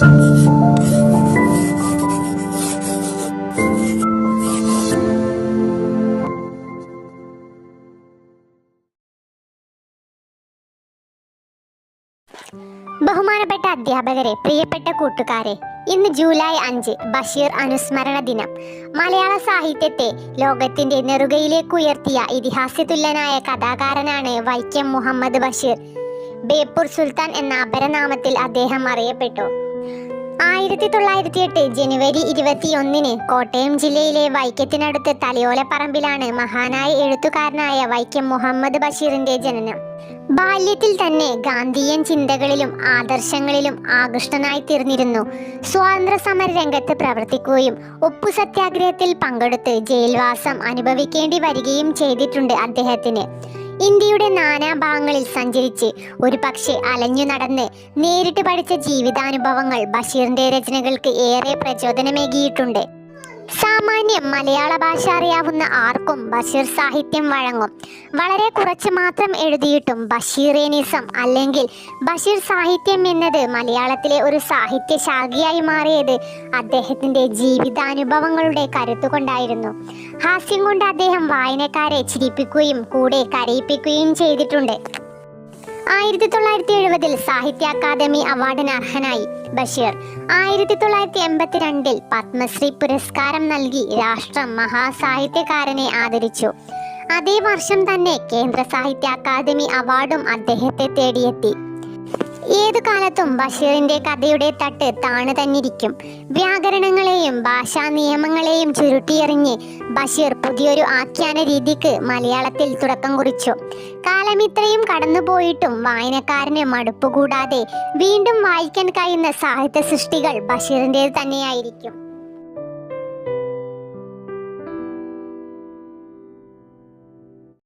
ബഹുമാനപ്പെട്ട അധ്യാപകരെ, പ്രിയപ്പെട്ട കൂട്ടുകാരെ, ഇന്ന് ജൂലൈ 5 ബഷീർ അനുസ്മരണ ദിനം. മലയാള സാഹിത്യത്തെ ലോകത്തിന്റെ നെറുകയിലേക്ക് ഉയർത്തിയ ഇതിഹാസതുല്യനായ കഥാകാരനാണ് വൈക്കം മുഹമ്മദ് ബഷീർ. ബേപ്പൂർ സുൽത്താൻ എന്ന അപരനാമത്തിൽ അദ്ദേഹം അറിയപ്പെട്ടു. 1908 ജനുവരി 21 കോട്ടയം ജില്ലയിലെ വൈക്കത്തിനടുത്ത് തലയോലപ്പറമ്പിലാണ് മഹാനായ എഴുത്തുകാരനായ വൈക്കം മുഹമ്മദ് ബഷീറിന്റെ ജനനം. ബാല്യത്തിൽ തന്നെ ഗാന്ധിയൻ ചിന്തകളിലും ആദർശങ്ങളിലും ആകൃഷ്ടനായി തീർന്നിരുന്നു. സ്വാതന്ത്ര്യ സമര രംഗത്ത് പ്രവർത്തിക്കുകയും ഉപ്പു സത്യാഗ്രഹത്തിൽ പങ്കെടുത്ത് ജയിൽവാസം അനുഭവിക്കേണ്ടി വരികയും ചെയ്തിട്ടുണ്ട് അദ്ദേഹത്തിന്. ഇന്ത്യയുടെ നാനാഭാഗങ്ങളിൽ സഞ്ചരിച്ച് ഒരു പക്ഷേ അലഞ്ഞു നടന്ന് നേരിട്ട് പഠിച്ച ജീവിതാനുഭവങ്ങൾ ബഷീറിന്റെ രചനകൾക്ക് ഏറെ പ്രചോദനമേകിയിട്ടുണ്ട്. സാമാന്യം മലയാള ഭാഷ അറിയാവുന്ന ആർക്കും ബഷീർ സാഹിത്യം വഴങ്ങും. വളരെ കുറച്ച് മാത്രം എഴുതിയിട്ടും ബഷീറിയനിസം അല്ലെങ്കിൽ ബഷീർ സാഹിത്യം എന്നത് മലയാളത്തിലെ ഒരു സാഹിത്യ ശാഖയായി മാറിയത് അദ്ദേഹത്തിന്റെ ജീവിതാനുഭവങ്ങളുടെ കരുത്തുകൊണ്ടായിരുന്നു. ഹാസ്യം കൊണ്ട് അദ്ദേഹം വായനക്കാരെ ചിരിപ്പിക്കുകയും കൂടെ കരയിപ്പിക്കുകയും ചെയ്തിട്ടുണ്ട്. 1970 സാഹിത്യ അക്കാദമി അവാർഡിന് അർഹനായി ബഷീർ. 1982 പത്മശ്രീ പുരസ്കാരം നൽകി രാഷ്ട്രം മഹാസാഹിത്യകാരനെ ആദരിച്ചു. അതേ വർഷം തന്നെ കേന്ദ്ര സാഹിത്യ അക്കാദമി അവാർഡും അദ്ദേഹത്തെ തേടിയെത്തി. ഏതു കാലത്തും ബഷീറിന്റെ കഥയുടെ തട്ട് താണു തന്നിരിക്കും. വ്യാകരണങ്ങളെയും ഭാഷാ നിയമങ്ങളെയും ചുരുട്ടിയെറിഞ്ഞ് ബഷീർ പുതിയൊരു ആഖ്യാന രീതിക്ക് മലയാളത്തിൽ തുടക്കം കുറിച്ചു. കാലമിത്രയും കടന്നുപോയിട്ടും വായനക്കാരന് മടുപ്പുകൂടാതെ വീണ്ടും വായിക്കാൻ കഴിയുന്ന സാഹിത്യ സൃഷ്ടികൾ ബഷീറിൻ്റേത് തന്നെയായിരിക്കും.